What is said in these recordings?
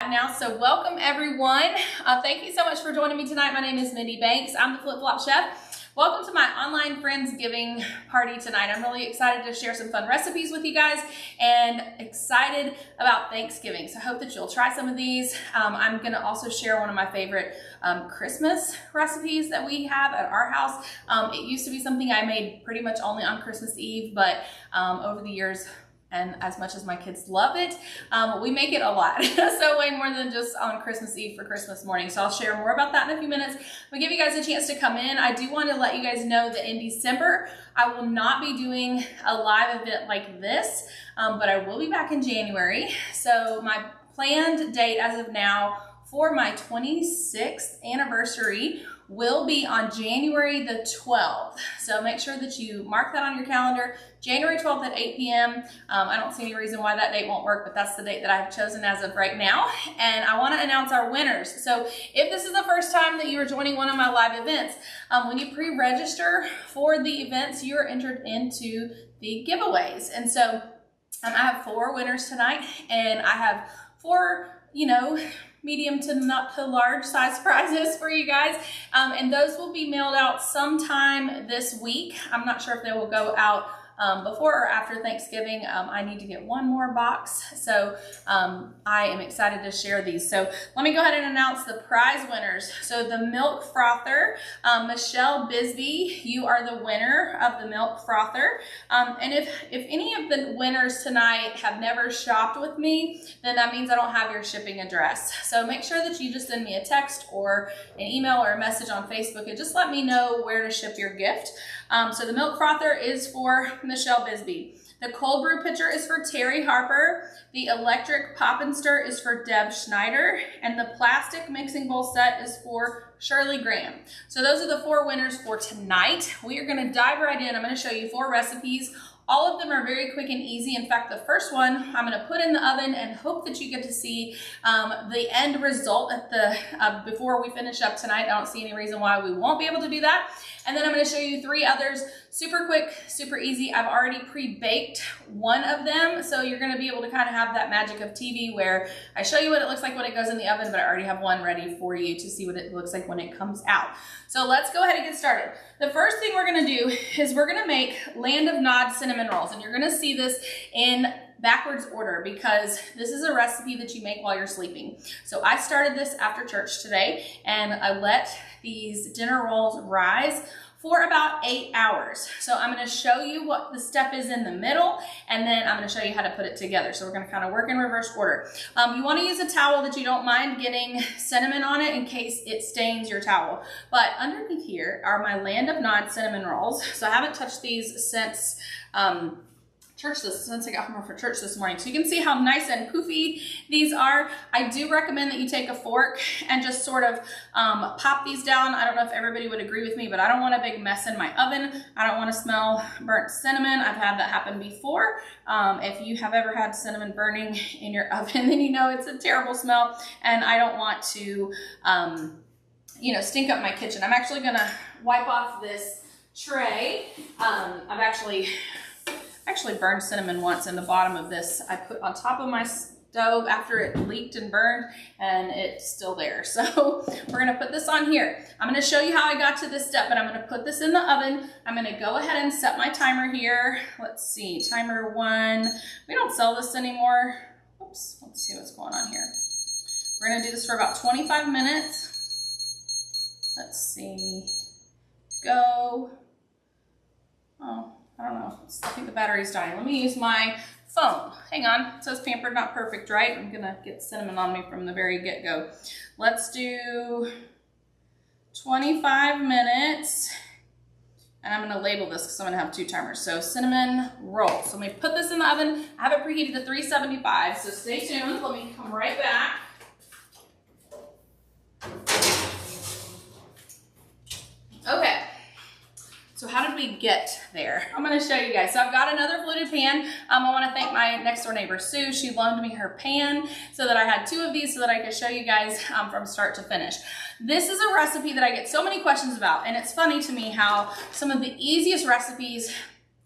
live now, so welcome everyone. Thank you so much for joining me tonight. My name is Mindy Banks. I'm the Flip Flop Chef. Welcome to my online Friendsgiving party tonight. I'm really excited to share some fun recipes with you guys and excited about Thanksgiving. So I hope that you'll try some of these. I'm gonna also share one of my favorite Christmas recipes that we have at our house. It used to be something I made pretty much only on Christmas Eve, but over the years, and as much as my kids love it, we make it a lot. So way more than just on Christmas Eve for Christmas morning. So I'll share more about that in a few minutes. We'll give you guys a chance to come in. I do want to let you guys know that in December, I will not be doing a live event like this, but I will be back in January. So my planned date as of now for my 26th anniversary will be on January the 12th. So make sure that you mark that on your calendar, January 12th at 8 p.m. I don't see any reason why that date won't work, but that's the date that I've chosen as of right now. And I want to announce our winners. So if this is the first time that you are joining one of my live events, when you pre-register for the events, you're entered into the giveaways. And so I have 4 winners tonight, and I have 4, medium to not to large size prizes for you guys. And those will be mailed out sometime this week. I'm not sure if they will go out before or after Thanksgiving. I need to get one more box. So I am excited to share these. So let me go ahead and announce the prize winners. So the milk frother, Michelle Bisbee, you are the winner of the milk frother. And if any of the winners tonight have never shopped with me, then that means I don't have your shipping address. So make sure that you just send me a text or an email or a message on Facebook and just let me know where to ship your gift. So the milk frother is for Michelle Bisbee. The cold brew pitcher is for Terry Harper. The electric pop and stir is for Deb Schneider. And the plastic mixing bowl set is for Shirley Graham. So those are the 4 winners for tonight. We are gonna dive right in. I'm gonna show you 4 recipes. All of them are very quick and easy. In fact, the first one I'm gonna put in the oven and hope that you get to see the end result at the before we finish up tonight. I don't see any reason why we won't be able to do that. And then I'm gonna show you 3 others, super quick, super easy. I've already pre-baked one of them, so you're gonna be able to kind of have that magic of TV where I show you what it looks like when it goes in the oven, but I already have one ready for you to see what it looks like when it comes out. So let's go ahead and get started. The first thing we're gonna do is we're gonna make Land of Nod cinnamon rolls, and you're gonna see this in backwards order because this is a recipe that you make while you're sleeping. So I started this after church today, and I let these dinner rolls rise for about 8 hours. So I'm gonna show you what the step is in the middle, and then I'm gonna show you how to put it together. So we're gonna kind of work in reverse order. You wanna use a towel that you don't mind getting cinnamon on it in case it stains your towel. But underneath here are my Land of Nod cinnamon rolls. So I haven't touched these since since I got home from church this morning. So you can see how nice and poofy these are. I do recommend that you take a fork and just sort of pop these down. I don't know if everybody would agree with me, but I don't want a big mess in my oven. I don't want to smell burnt cinnamon. I've had that happen before. If you have ever had cinnamon burning in your oven, then you know it's a terrible smell, and I don't want to stink up my kitchen. I'm actually gonna wipe off this tray. I've actually burned cinnamon once in the bottom of this. I put on top of my stove after it leaked and burned, and it's still there. So we're gonna put this on here. I'm gonna show you how I got to this step, but I'm gonna put this in the oven. I'm gonna go ahead and set my timer here. Let's see, timer 1. We don't sell this anymore. Oops, let's see what's going on here. We're gonna do this for about 25 minutes. Let's see, go. Oh, I don't know. I think the battery's dying. Let me use my phone. Hang on. It says pampered, not perfect, right? I'm gonna get cinnamon on me from the very get-go. Let's do 25 minutes. And I'm gonna label this because I'm gonna have 2 timers. So cinnamon roll. So let me put this in the oven. I have it preheated to 375. So stay tuned. Let me come right back. Okay. So how did we get there? I'm gonna show you guys. So I've got another fluted pan. I wanna thank my next door neighbor, Sue. She loaned me her pan so that I had 2 of these so that I could show you guys from start to finish. This is a recipe that I get so many questions about, and it's funny to me how some of the easiest recipes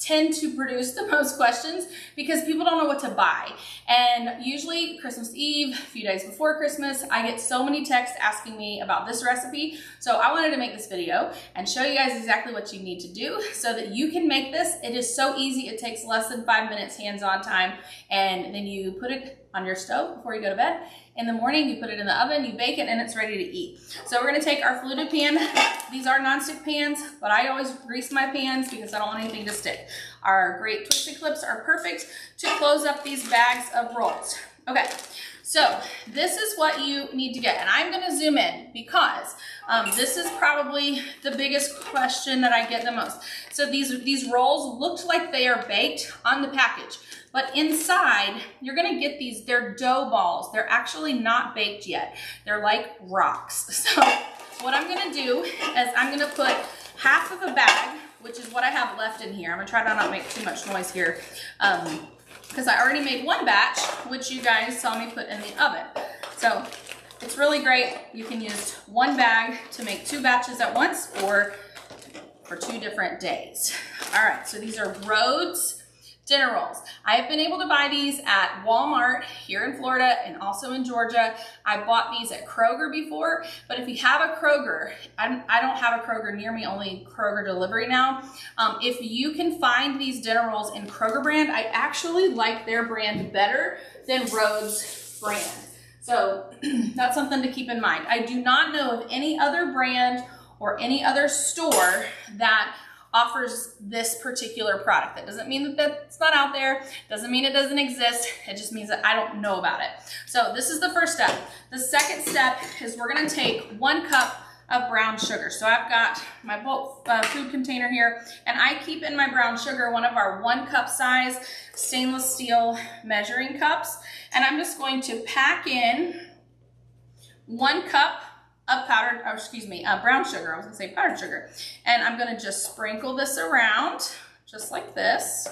tend to produce the most questions because people don't know what to buy. And usually Christmas Eve, a few days before Christmas, I get so many texts asking me about this recipe. So I wanted to make this video and show you guys exactly what you need to do so that you can make this. It is so easy. It takes less than 5 minutes hands-on time. And then you put it on your stove before you go to bed. In the morning, you put it in the oven, you bake it, and it's ready to eat. So we're gonna take our fluted pan. These are nonstick pans, but I always grease my pans because I don't want anything to stick. Our great twisted clips are perfect to close up these bags of rolls. Okay, so this is what you need to get. And I'm gonna zoom in because this is probably the biggest question that I get the most. So these rolls looked like they are baked on the package. But inside, you're gonna get these, they're dough balls. They're actually not baked yet. They're like rocks. So what I'm gonna do is I'm gonna put half of a bag, which is what I have left in here. I'm gonna try to not make too much noise here because I already made one batch, which you guys saw me put in the oven. So it's really great. You can use one bag to make 2 batches at once or for 2 different days. All right, so these are Rhodes dinner rolls. I have been able to buy these at Walmart here in Florida and also in Georgia. I bought these at Kroger before, but if you have a Kroger, I don't have a Kroger near me, only Kroger delivery now. If you can find these dinner rolls in Kroger brand, I actually like their brand better than Rhodes brand. So that's something to keep in mind. I do not know of any other brand or any other store that offers this particular product. That doesn't mean that that's not out there. Doesn't mean it doesn't exist. It just means that I don't know about it. So this is the first step. The second step is we're gonna take 1 cup of brown sugar. So I've got my bulk food container here, and I keep in my brown sugar one of our 1 cup size stainless steel measuring cups. And I'm just going to pack in 1 cup of brown sugar. I was gonna say powdered sugar. And I'm gonna just sprinkle this around, just like this.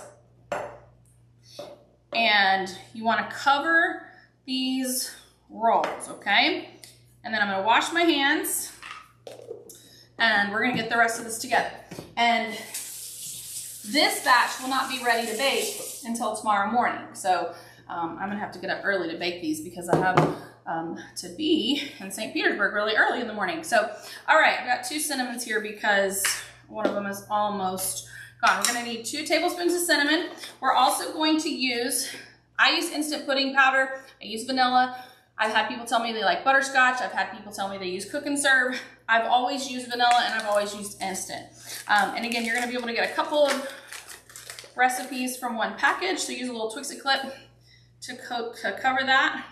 And you wanna cover these rolls, okay? And then I'm gonna wash my hands, and we're gonna get the rest of this together. And this batch will not be ready to bake until tomorrow morning. So I'm gonna have to get up early to bake these because I have to be in St. Petersburg really early in the morning. So, all right, I've got 2 cinnamons here because one of them is almost gone. We're gonna need 2 tablespoons of cinnamon. We're also going to use, I use instant pudding powder. I use vanilla. I've had people tell me they like butterscotch. I've had people tell me they use cook and serve. I've always used vanilla, and I've always used instant. And again, you're gonna be able to get a couple of recipes from one package. So use a little Twix-It clip to cover that.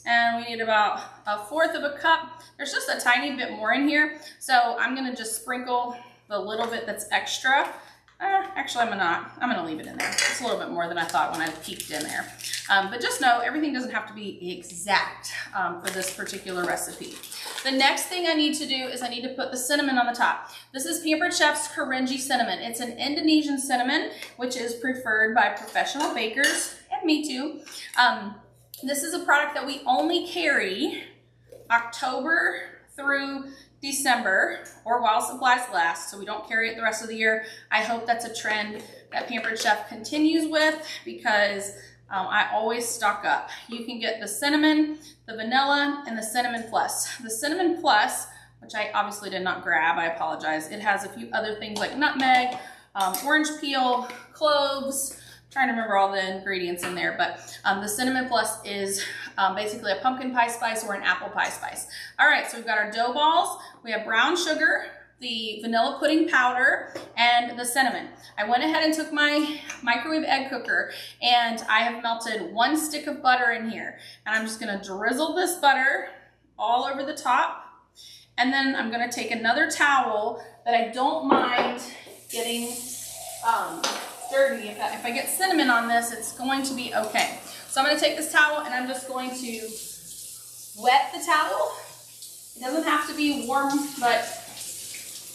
And we need about 1/4 of a cup. There's just a tiny bit more in here. So I'm gonna just sprinkle the little bit that's extra. Actually, I'm gonna leave it in there. It's a little bit more than I thought when I peeked in there. But just know, everything doesn't have to be exact for this particular recipe. The next thing I need to do is I need to put the cinnamon on the top. This is Pampered Chef's Karenji cinnamon. It's an Indonesian cinnamon, which is preferred by professional bakers, and me too. This is a product that we only carry October through December, or while supplies last, so we don't carry it the rest of the year. I hope that's a trend that Pampered Chef continues with because I always stock up. You can get the cinnamon, the vanilla, and the cinnamon plus. The cinnamon plus, which I obviously did not grab, I apologize. It has a few other things like nutmeg, orange peel, cloves. Trying to remember all the ingredients in there, but the cinnamon plus is basically a pumpkin pie spice or an apple pie spice. All right, so we've got our dough balls, we have brown sugar, the vanilla pudding powder, and the cinnamon. I went ahead and took my microwave egg cooker, and I have melted 1 stick of butter in here. And I'm just gonna drizzle this butter all over the top. And then I'm gonna take another towel that I don't mind getting dirty. If I get cinnamon on this, it's going to be okay. So I'm going to take this towel and I'm just going to wet the towel. It doesn't have to be warm, but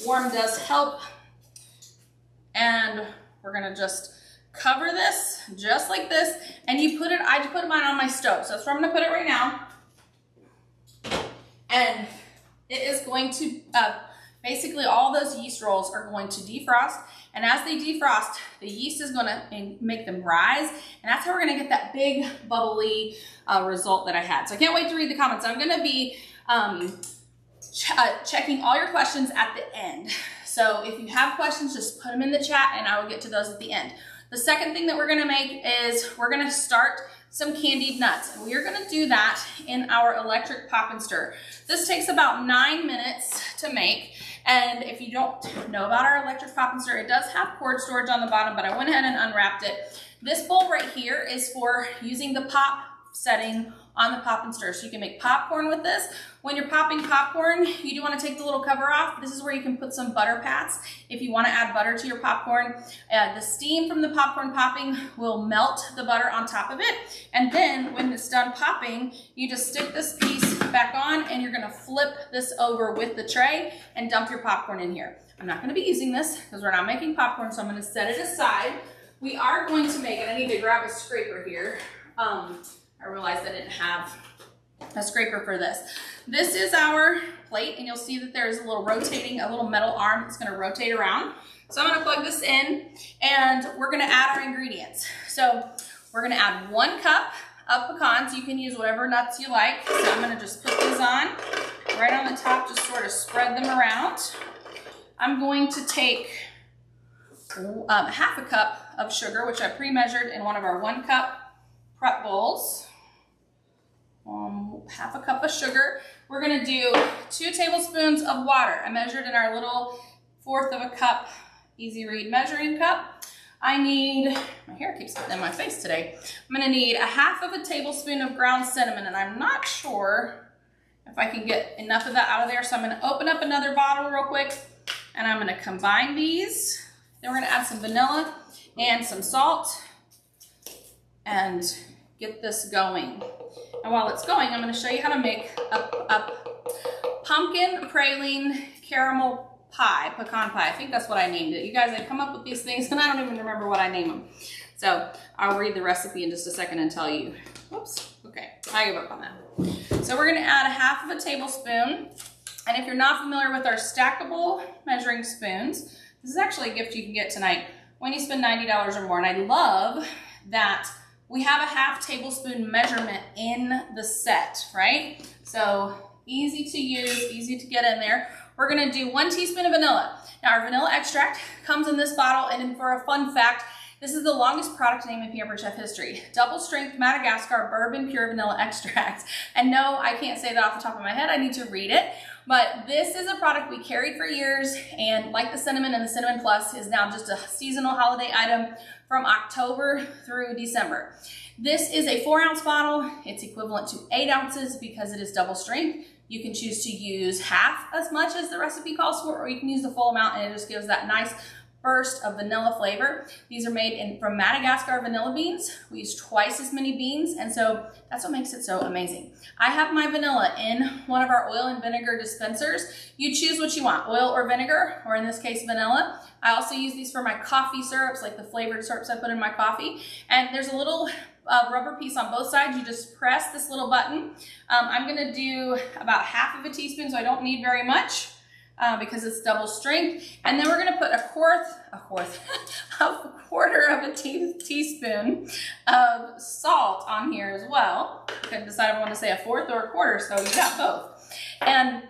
warm does help. And we're going to just cover this just like this. And you put it, I just put mine on my stove. So that's where I'm going to put it right now. And it is going to Basically, all those yeast rolls are going to defrost, and as they defrost, the yeast is going to make them rise, and that's how we're going to get that big bubbly result that I had. So I can't wait to read the comments. I'm going to be checking all your questions at the end. So if you have questions, just put them in the chat and I will get to those at the end. The second thing that we're gonna make is we're gonna start some candied nuts. And we are gonna do that in our electric pop and stir. This takes about 9 minutes to make. And if you don't know about our electric pop and stir, it does have cord storage on the bottom, but I went ahead and unwrapped it. This bowl right here is for using the pop setting on the pop and stir. So you can make popcorn with this. When you're popping popcorn, you do want to take the little cover off. This is where you can put some butter pats if you want to add butter to your popcorn. The steam from the popcorn popping will melt the butter on top of it. And then when it's done popping, you just stick this piece back on and you're going to flip this over with the tray and dump your popcorn in here. I'm not going to be using this because we're not making popcorn, so I'm going to set it aside. We are going to make it. I need to grab a scraper here. I realized I didn't have a scraper for this. This is our plate, and you'll see that there's a little metal arm that's gonna rotate around. So I'm gonna plug this in, and we're gonna add our ingredients. So we're gonna add 1 cup of pecans. You can use whatever nuts you like. So I'm gonna just put these on right on the top, just sort of spread them around. I'm going to take half a cup of sugar, which I pre-measured in one of our 1 cup prep bowls. Half a cup of sugar. We're gonna do 2 tablespoons of water. I measured in our little 1/4 of a cup easy read measuring cup. I need, my hair keeps getting in my face today. I'm gonna need 1/2 tablespoon of ground cinnamon, and I'm not sure if I can get enough of that out of there. So I'm gonna open up another bottle real quick, and I'm gonna combine these. Then we're gonna add some vanilla and some salt and get this going. And while it's going, I'm going to show you how to make a pumpkin praline caramel pie, pecan pie. I think that's what I named it. You guys, I come up with these things and I don't even remember what I name them. So I'll read the recipe in just a second and tell you. Whoops. Okay, I give up on that. So we're going to add 1/2 tablespoon. And if you're not familiar with our stackable measuring spoons, this is actually a gift you can get tonight when you spend $90 or more. And I love that we have a 1/2 tablespoon measurement in the set, right? So easy to use, easy to get in there. We're gonna do 1 teaspoon of vanilla. Now our vanilla extract comes in this bottle, and for a fun fact, this is the longest product name in Pampered Chef history. Double strength Madagascar bourbon pure vanilla extract. And no, I can't say that off the top of my head, I need to read it. But this is a product we carried for years, and like the cinnamon and the cinnamon plus is now just a seasonal holiday item from October through December. This is a 4-ounce bottle. It's equivalent to 8 ounces because it is double strength. You can choose to use half as much as the recipe calls for, or you can use the full amount, and it just gives that nice burst of vanilla flavor. These are made from Madagascar vanilla beans. We use twice as many beans, and so that's what makes it so amazing. I have my vanilla in one of our oil and vinegar dispensers. You choose what you want, oil or vinegar, or in this case, vanilla. I also use these for my coffee syrups, like the flavored syrups I put in my coffee. And there's a little rubber piece on both sides. You just press this little button. I'm gonna do about 1/2 teaspoon, so I don't need very much. Because it's double strength. And then we're gonna put a quarter of a teaspoon of salt on here as well. I couldn't decide if I want to say 1/4 or a quarter, so you got both. And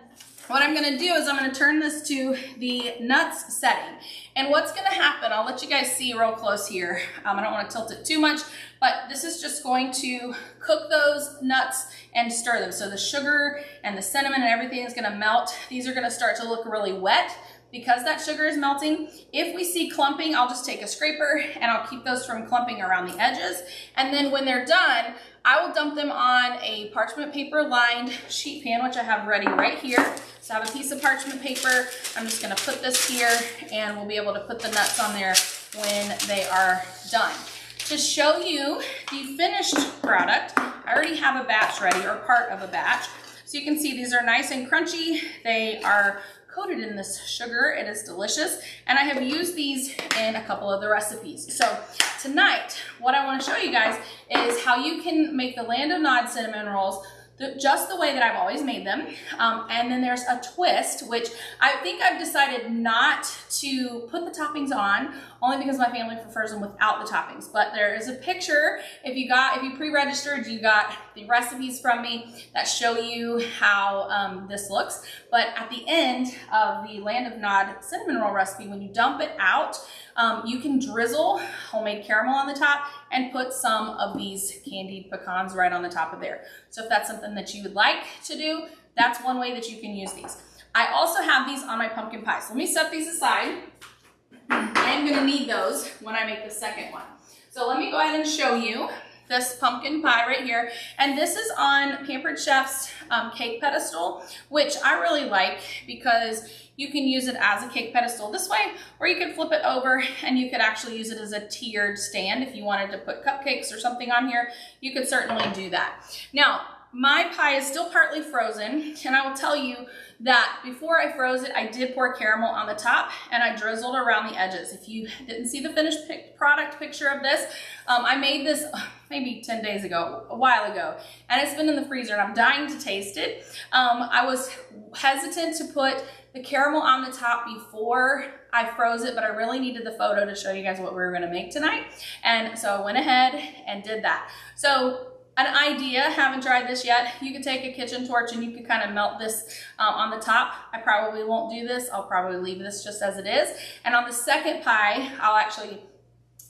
what I'm gonna do is I'm gonna turn this to the nuts setting. And what's gonna happen, I'll let you guys see real close here. I don't wanna tilt it too much, but this is just going to cook those nuts and stir them. So the sugar and the cinnamon and everything is gonna melt. These are gonna start to look really wet because that sugar is melting. If we see clumping, I'll just take a scraper and I'll keep those from clumping around the edges. And then when they're done, I will dump them on a parchment paper lined sheet pan, which I have ready right here. So I have a piece of parchment paper. I'm just gonna put this here and we'll be able to put the nuts on there when they are done. To show you the finished product, I already have a batch ready, or part of a batch. So you can see these are nice and crunchy. They are coated in this sugar. It is delicious. And I have used these in a couple of the recipes. So tonight, what I want to show you guys is how you can make the Land of Nod cinnamon rolls just the way that I've always made them. And then there's a twist, which I think I've decided not to put the toppings on, only because my family prefers them without the toppings. But there is a picture, if you pre-registered, you got the recipes from me that show you how this looks. But at the end of the Land of Nod cinnamon roll recipe, when you dump it out, you can drizzle homemade caramel on the top and put some of these candied pecans right on the top of there. So if that's something that you would like to do, that's one way that you can use these. I also have these on my pumpkin pie. So let me set these aside. I am gonna need those when I make the second one. So let me go ahead and show you this pumpkin pie right here. And this is on Pampered Chef's cake pedestal, which I really like because you can use it as a cake pedestal this way, or you could flip it over and you could actually use it as a tiered stand. If you wanted to put cupcakes or something on here, you could certainly do that. Now, my pie is still partly frozen, and I will tell you that before I froze it, I did pour caramel on the top and I drizzled around the edges. If you didn't see the finished product picture of this, I made this maybe 10 days ago, a while ago, and it's been in the freezer and I'm dying to taste it. I was hesitant to put the caramel on the top before I froze it, but I really needed the photo to show you guys what we were gonna make tonight. And so I went ahead and did that. So an idea, haven't tried this yet, you could take a kitchen torch and you could kind of melt this on the top. I probably won't do this. I'll probably leave this just as it is. And on the second pie, I'll actually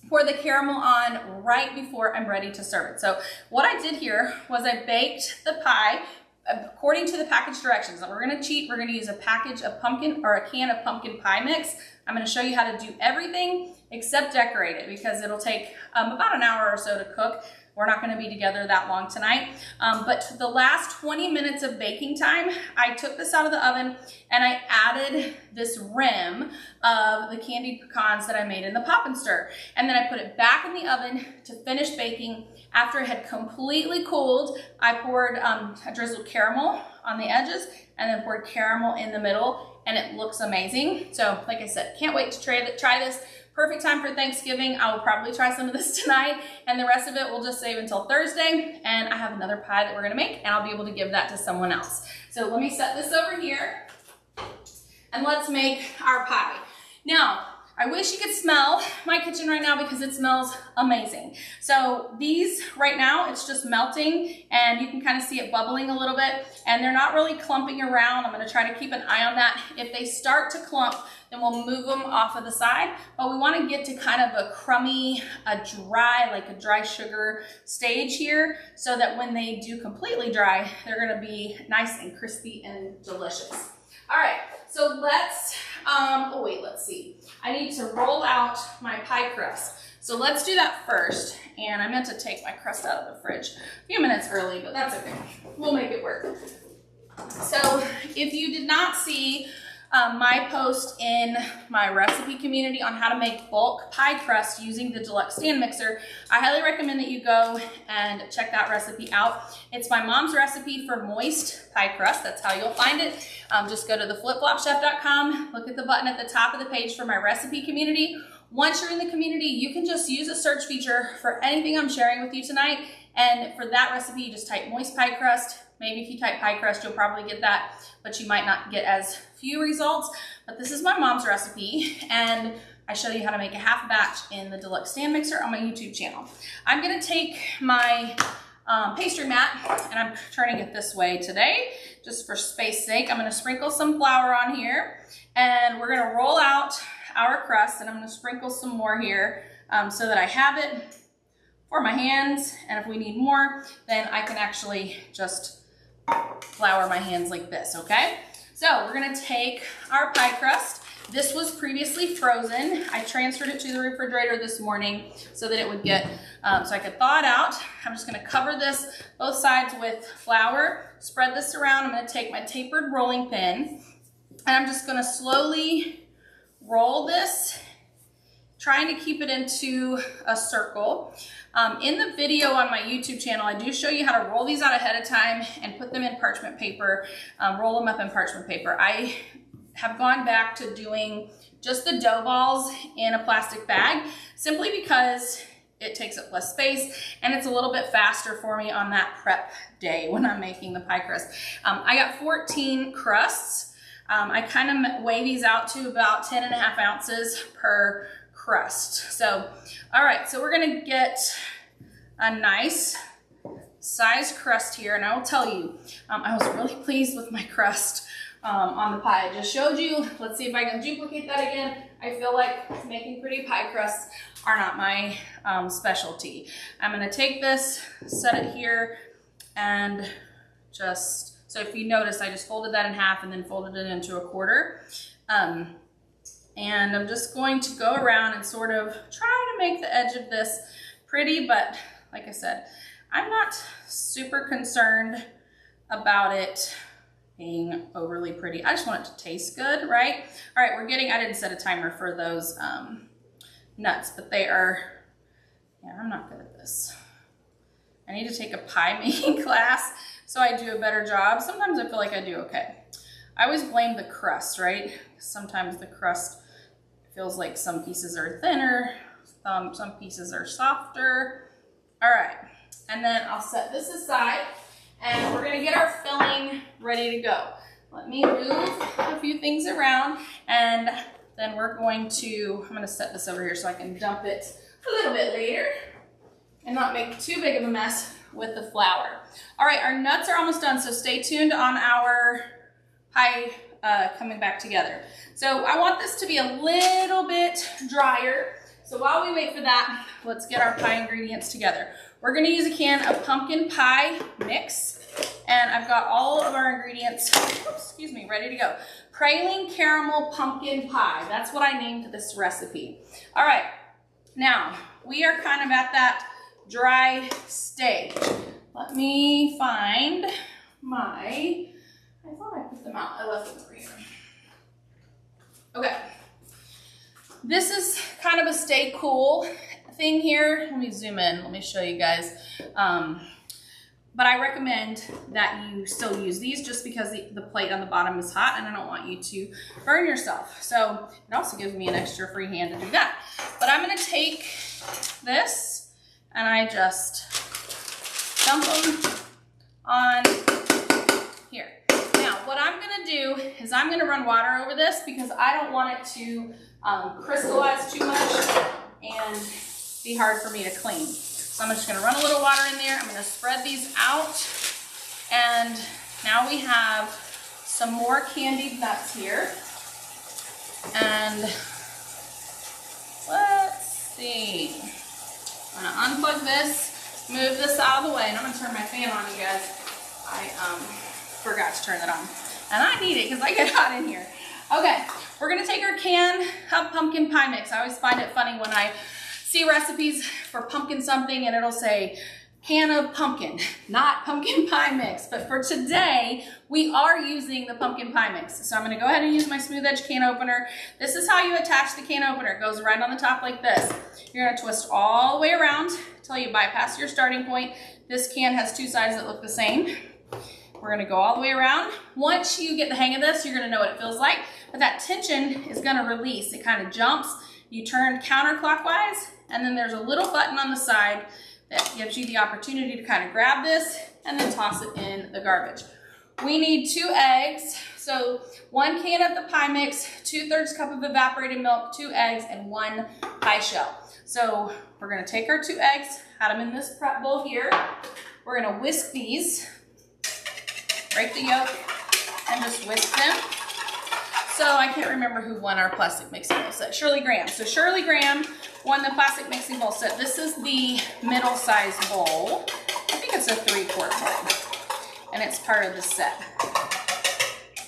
pour the caramel on right before I'm ready to serve it. So what I did here was I baked the pie according to the package directions. Now we're gonna cheat, we're gonna use a package of pumpkin, or a can of pumpkin pie mix. I'm gonna show you how to do everything except decorate it, because it'll take about an hour or so to cook. We're not gonna be together that long tonight. But the last 20 minutes of baking time, I took this out of the oven and I added this rim of the candied pecans that I made in the pop and stir. And then I put it back in the oven to finish baking. After it had completely cooled, I poured, I drizzled caramel on the edges and then poured caramel in the middle, and it looks amazing. So like I said, can't wait to try this. Perfect time for Thanksgiving. I will probably try some of this tonight, and the rest of it we'll just save until Thursday. And I have another pie that we're gonna make, and I'll be able to give that to someone else. So let me set this over here, and let's make our pie. Now, I wish you could smell my kitchen right now because it smells amazing. So these right now, it's just melting, and you can kind of see it bubbling a little bit, and they're not really clumping around. I'm gonna try to keep an eye on that. If they start to clump, then we'll move them off of the side, but we want to get to kind of a crummy, like a dry sugar stage here, so that when they do completely dry, they're going to be nice and crispy and delicious. All right, so let's see. I need to roll out my pie crust. So let's do that first. And I meant to take my crust out of the fridge a few minutes early, but that's okay. We'll make it work. So if you did not see my post in my recipe community on how to make bulk pie crust using the deluxe stand mixer, I highly recommend that you go and check that recipe out. It's my mom's recipe for moist pie crust. That's how you'll find it. Just go to theflipflopchef.com, look at the button at the top of the page for my recipe community. Once you're in the community, you can just use a search feature for anything I'm sharing with you tonight. And for that recipe, you just type moist pie crust. Maybe if you type pie crust, you'll probably get that, but you might not get as few results. But this is my mom's recipe, and I show you how to make a half batch in the deluxe stand mixer on my YouTube channel. I'm gonna take my pastry mat, and I'm turning it this way today, just for space sake. I'm gonna sprinkle some flour on here, and we're gonna roll out our crust, and I'm gonna sprinkle some more here so that I have it for my hands, and if we need more, then I can actually just flour my hands like this, okay? So we're gonna take our pie crust. This was previously frozen. I transferred it to the refrigerator this morning so that it would get, so I could thaw it out. I'm just gonna cover this both sides with flour, spread this around. I'm gonna take my tapered rolling pin, and I'm just gonna slowly roll this, trying to keep it into a circle. In the video on my YouTube channel, I do show you how to roll these out ahead of time and put them in parchment paper, roll them up in parchment paper. I have gone back to doing just the dough balls in a plastic bag, simply because it takes up less space, and it's a little bit faster for me on that prep day when I'm making the pie crust. I got 14 crusts. I kind of weigh these out to about 10.5 ounces per crust. So, all right, so we're gonna get a nice size crust here, and I will tell you, I was really pleased with my crust on the pie I just showed you. Let's see if I can duplicate that again. I feel like making pretty pie crusts are not my specialty. I'm gonna take this, set it here, and just, so if you notice, I just folded that in half and then folded it into a quarter. And I'm just going to go around and sort of try to make the edge of this pretty, but like I said, I'm not super concerned about it being overly pretty. I just want it to taste good, right? All right, we're getting, I didn't set a timer for those nuts, but they are, yeah, I'm not good at this. I need to take a pie making class so I do a better job. Sometimes I feel like I do okay. I always blame the crust, right? Sometimes the crust feels like some pieces are thinner, some pieces are softer. All right, and then I'll set this aside, and we're gonna get our filling ready to go. Let me move a few things around, and then we're going to, I'm gonna set this over here so I can dump it a little bit later and not make too big of a mess with the flour. All right, our nuts are almost done, so stay tuned on our pie coming back together. So I want this to be a little bit drier. So while we wait for that, let's get our pie ingredients together. We're gonna use a can of pumpkin pie mix, and I've got all of our ingredients, excuse me, ready to go. Praline caramel pumpkin pie, that's what I named this recipe. All right, now we are kind of at that dry stage. Let me find my, I thought I put them out, I left them over here. Okay, this is kind of a stay cool thing here. Let me zoom in, let me show you guys. But I recommend that you still use these just because the plate on the bottom is hot and I don't want you to burn yourself. So it also gives me an extra free hand to do that. But I'm gonna take this and I just dump them on here. Now what I'm gonna do is I'm gonna run water over this because I don't want it to crystallize too much and be hard for me to clean. So I'm just gonna run a little water in there. I'm gonna spread these out. And now we have some more candied nuts here. And let's see. I'm gonna unplug this, move this out of the way, and I'm gonna turn my fan on, you guys. I forgot to turn it on. And I need it because I get hot in here. Okay, we're gonna take our can of pumpkin pie mix. I always find it funny when I see recipes for pumpkin something and it'll say can of pumpkin, not pumpkin pie mix. But for today, we are using the pumpkin pie mix. So I'm gonna go ahead and use my smooth edge can opener. This is how you attach the can opener. It goes right on the top like this. You're gonna twist all the way around until you bypass your starting point. This can has two sides that look the same. We're gonna go all the way around. Once you get the hang of this, you're gonna know what it feels like. But that tension is gonna release. It kind of jumps. You turn counterclockwise, and then there's a little button on the side that gives you the opportunity to kind of grab this and then toss it in the garbage. We need 2 eggs. So 1 can of the pie mix, 2/3 cup of evaporated milk, 2 eggs, and 1 pie shell. So we're gonna take our 2 eggs, add them in this prep bowl here. We're gonna whisk these, break the yolk, and just whisk them. So I can't remember who won our plastic mixing bowl set. Shirley Graham. So Shirley Graham won the plastic mixing bowl set. This is the middle-sized bowl. I think it's a 3/4 bowl, and it's part of the set.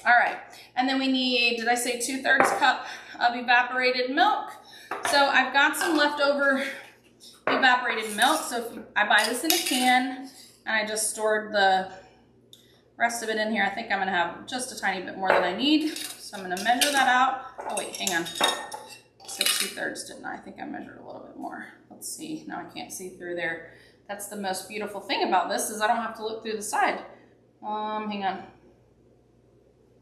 All right, and then we need, did I say 2/3 cup of evaporated milk? So I've got some leftover evaporated milk. So if I buy this in a can, and I just stored the rest of it in here, I think I'm gonna have just a tiny bit more than I need. So I'm gonna measure that out. Oh wait, hang on. I said 2/3, didn't I? I think I measured a little bit more. Let's see, now I can't see through there. That's the most beautiful thing about this is I don't have to look through the side. Hang on.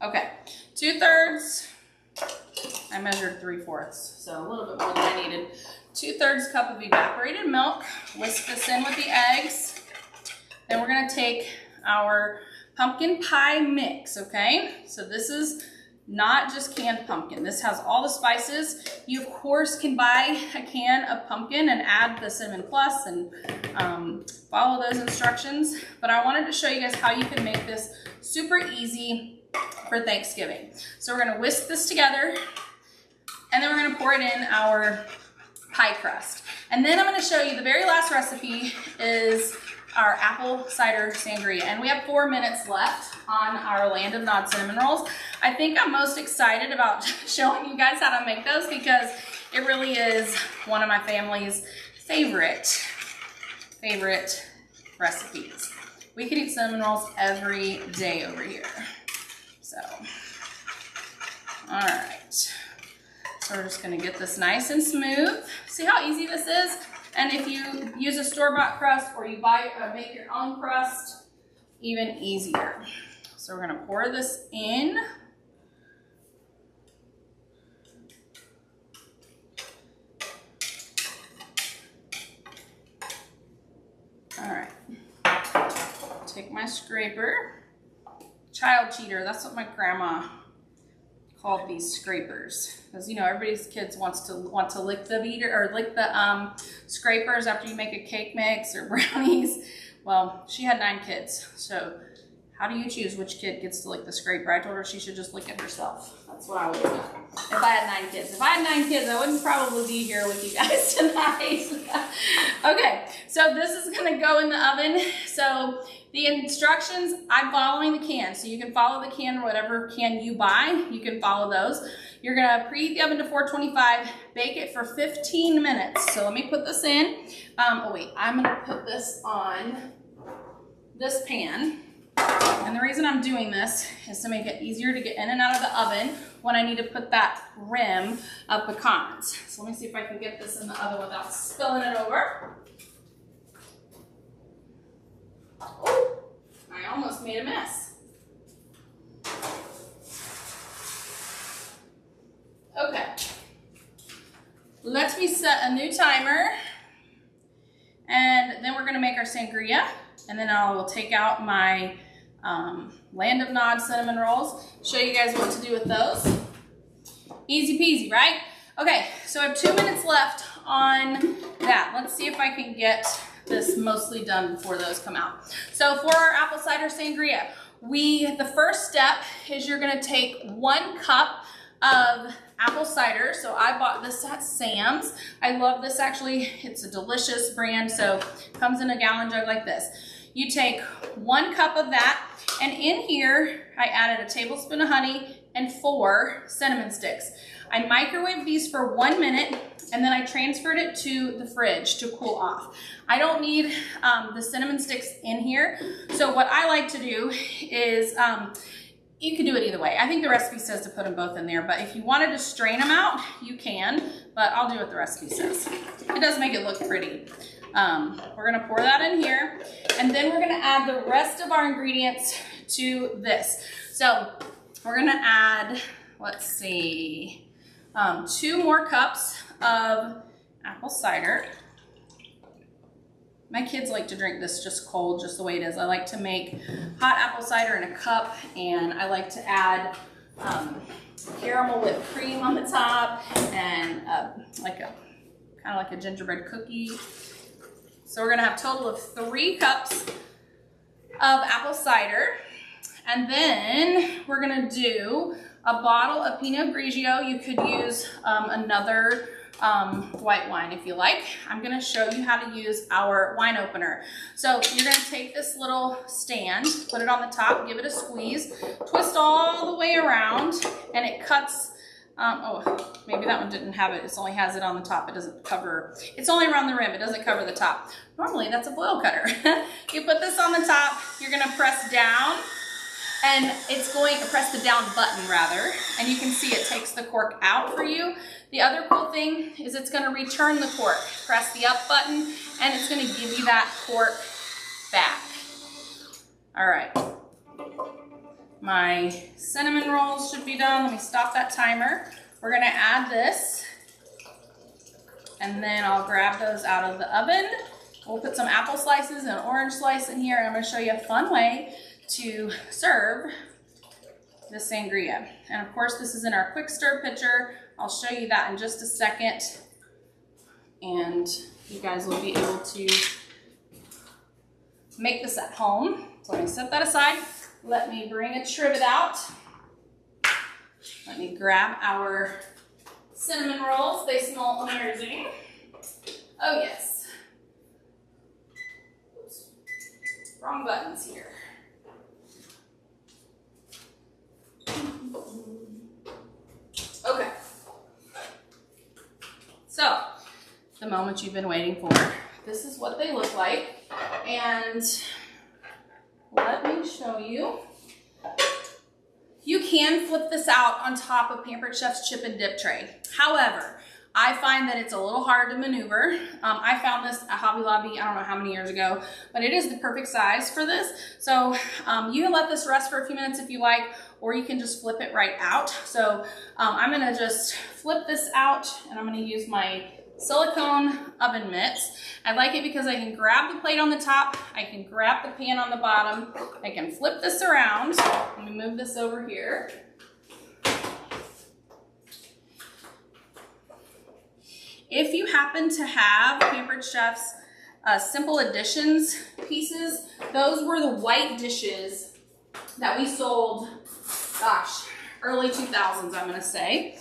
Okay, 2/3. I measured 3/4, so a little bit more than I needed. 2/3 cup of evaporated milk. Whisk this in with the eggs. Then we're gonna take our pumpkin pie mix, okay? So this is not just canned pumpkin. This has all the spices. You, of course, can buy a can of pumpkin and add the cinnamon plus and follow those instructions. But I wanted to show you guys how you can make this super easy for Thanksgiving. So we're gonna whisk this together, and then we're gonna pour it in our pie crust. And then I'm gonna show you the very last recipe is our apple cider sangria. And we have 4 minutes left on our Land of Nod cinnamon rolls. I think I'm most excited about showing you guys how to make those because it really is one of my family's favorite recipes. We could eat cinnamon rolls every day over here. So, all right. So we're just gonna get this nice and smooth. See how easy this is? And if you use a store-bought crust or you make your own crust, even easier. So we're gonna pour this in. All right, take my scraper. Child cheater, that's what my grandma called these scrapers. Because, you know, everybody's kids want to lick the beater or lick the scrapers after you make a cake mix or brownies. Well, she had 9 kids, so how do you choose which kid gets to lick the scraper? I told her she should just lick it herself. That's what I would have done if I had 9 kids. If I had 9 kids, I wouldn't probably be here with you guys tonight. Okay, so this is gonna go in the oven. So the instructions, I'm following the can. So you can follow the can, whatever can you buy, you can follow those. You're gonna preheat the oven to 425, bake it for 15 minutes. So let me put this in. Oh wait, I'm gonna put this on this pan. And the reason I'm doing this is to make it easier to get in and out of the oven when I need to put that rim of pecans. So let me see if I can get this in the oven without spilling it over. Oh, I almost made a mess. Okay, let me set a new timer, and then we're gonna make our sangria, and then I will take out my Land of Nod cinnamon rolls, show you guys what to do with those. Easy peasy, right? Okay, so I have 2 minutes left on that. Let's see if I can get this mostly done before those come out. So for our apple cider sangria, the first step is you're gonna take 1 cup of apple cider. So I bought this at Sam's. I love this actually. It's a delicious brand, so it comes in a gallon jug like this. You take 1 cup of that, and in here, I added a tablespoon of honey and 4 cinnamon sticks. I microwaved these for 1 minute, and then I transferred it to the fridge to cool off. I don't need the cinnamon sticks in here, so what I like to do is, you can do it either way. I think the recipe says to put them both in there, but if you wanted to strain them out, you can, but I'll do what the recipe says. It does make it look pretty. We're gonna pour that in here, and then we're gonna add the rest of our ingredients to this. So we're gonna add, let's see, 2 more cups of apple cider. My kids like to drink this just cold, just the way it is. I like to make hot apple cider in a cup, and I like to add caramel whipped cream on the top, and kind of like a gingerbread cookie. So we're gonna have a total of 3 cups of apple cider. And then we're gonna do a bottle of Pinot Grigio. You could use another white wine if you like. I'm gonna show you how to use our wine opener. So you're gonna take this little stand, put it on the top, give it a squeeze, twist all the way around, and it cuts. Oh, maybe that one didn't have it. It only has it on the top. It doesn't cover, it's only around the rim. It doesn't cover the top. Normally that's a foil cutter. You put this on the top, you're gonna press down, and it's going to press the down button rather, and you can see it takes the cork out for you. The other cool thing is it's gonna return the cork. Press the up button, and it's gonna give you that cork back. All right. My cinnamon rolls should be done. Let me stop that timer. We're gonna add this, and then I'll grab those out of the oven. We'll put some apple slices and an orange slice in here, and I'm gonna show you a fun way to serve the sangria. And of course, this is in our quick stir pitcher. I'll show you that in just a second, and you guys will be able to make this at home. So let me set that aside. Let me bring a trivet out. Let me grab our cinnamon rolls. They smell amazing. Oh yes. Oops. Wrong buttons here. Okay. So, the moment you've been waiting for. This is what they look like. And let me show you. You can flip this out on top of Pampered Chef's chip and dip tray. However, I find that it's a little hard to maneuver. I found this at Hobby Lobby, I don't know how many years ago, but it is the perfect size for this. So you can let this rest for a few minutes if you like, or you can just flip it right out. So I'm gonna just flip this out, and I'm gonna use my silicone oven mitts. I like it because I can grab the plate on the top, I can grab the pan on the bottom, I can flip this around. Let me move this over here. If you happen to have Pampered Chef's Simple Additions pieces, those were the white dishes that we sold, gosh, early 2000s, I'm gonna say.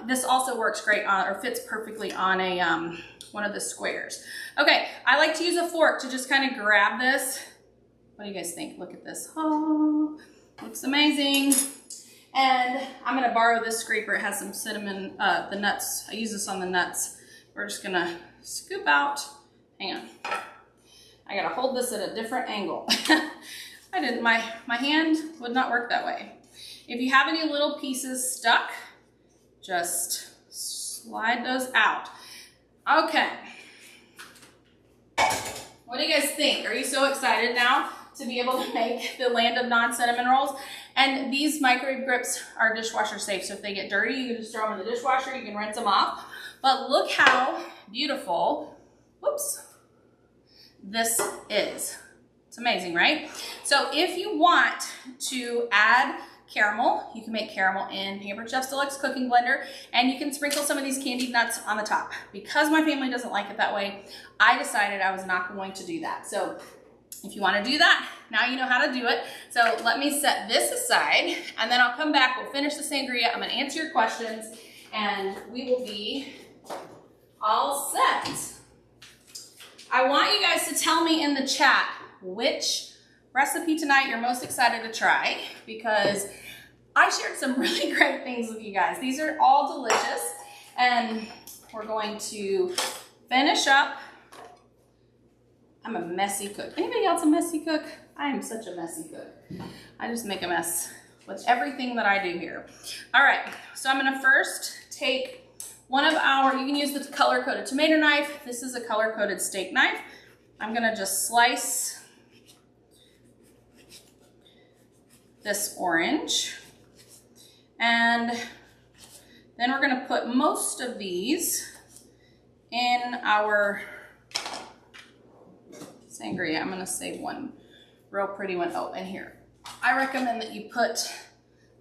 This also works great on, or fits perfectly on a one of the squares. Okay, I like to use a fork to just kind of grab this. What do you guys think? Look at this. Oh, looks amazing. And I'm gonna borrow this scraper. It has some cinnamon, the nuts. I use this on the nuts. We're just gonna scoop out. Hang on. I gotta hold this at a different angle. I didn't, my hand would not work that way. If you have any little pieces stuck, just slide those out. Okay. What do you guys think? Are you so excited now to be able to make the land of non-cinnamon rolls? And these microwave grips are dishwasher safe, so if they get dirty, you can just throw them in the dishwasher, you can rinse them off. But look how beautiful, whoops, this is. It's amazing, right? So if you want to add caramel, you can make caramel in Pampered Chef's Deluxe Cooking Blender, and you can sprinkle some of these candied nuts on the top. Because my family doesn't like it that way, I decided I was not going to do that. So if you want to do that, now you know how to do it. So let me set this aside, and then I'll come back, we'll finish the sangria, I'm going to answer your questions, and we will be all set. I want you guys to tell me in the chat which recipe tonight you're most excited to try, because I shared some really great things with you guys. These are all delicious, and we're going to finish up. I'm a messy cook. Anybody else a messy cook? I am such a messy cook. I just make a mess with everything that I do here. All right, so I'm gonna first take one of our, you can use the color-coded tomato knife. This is a color-coded steak knife. I'm gonna just slice this orange. And then we're gonna put most of these in our sangria. I'm gonna save one real pretty one. Oh, and here. I recommend that you put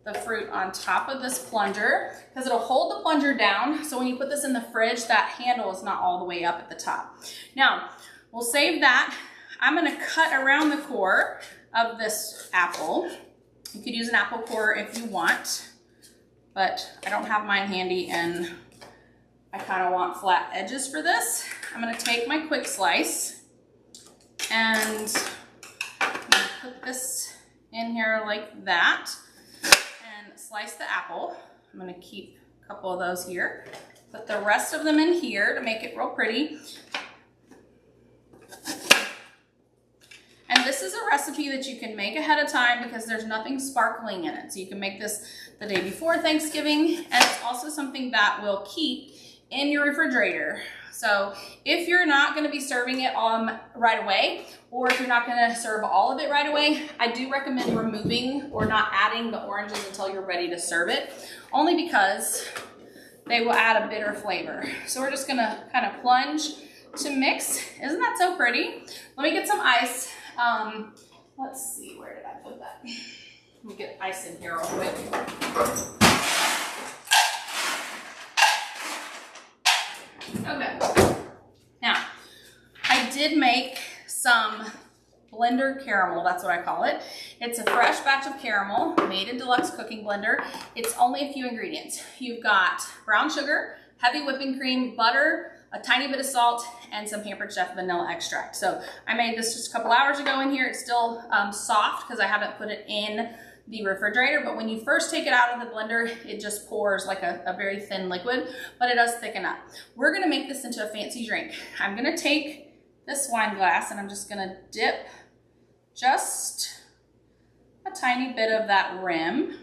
the fruit on top of this plunger because it'll hold the plunger down. So when you put this in the fridge, that handle is not all the way up at the top. Now, we'll save that. I'm gonna cut around the core of this apple. You could use an apple core if you want, but I don't have mine handy and I kind of want flat edges for this. I'm gonna take my quick slice and I'm gonna put this in here like that and slice the apple. I'm gonna keep a couple of those here. Put the rest of them in here to make it real pretty. And this is a recipe that you can make ahead of time because there's nothing sparkling in it. So you can make this the day before Thanksgiving, and it's also something that will keep in your refrigerator. So if you're not gonna be serving it right away, or if you're not gonna serve all of it right away, I do recommend removing or not adding the oranges until you're ready to serve it, only because they will add a bitter flavor. So we're just gonna kind of plunge to mix. Isn't that so pretty? Let me get some ice. Let's see, where did I put that? Let me get ice in here real quick. Okay. Now, I did make some blender caramel, that's what I call it. It's a fresh batch of caramel made in Deluxe Cooking Blender. It's only a few ingredients. You've got brown sugar, heavy whipping cream, butter, a tiny bit of salt, and some Pampered Chef vanilla extract. So I made this just a couple hours ago in here. It's still soft because I haven't put it in the refrigerator, but when you first take it out of the blender, it just pours like a very thin liquid, but it does thicken up. We're gonna make this into a fancy drink. I'm gonna take this wine glass and I'm just gonna dip just a tiny bit of that rim.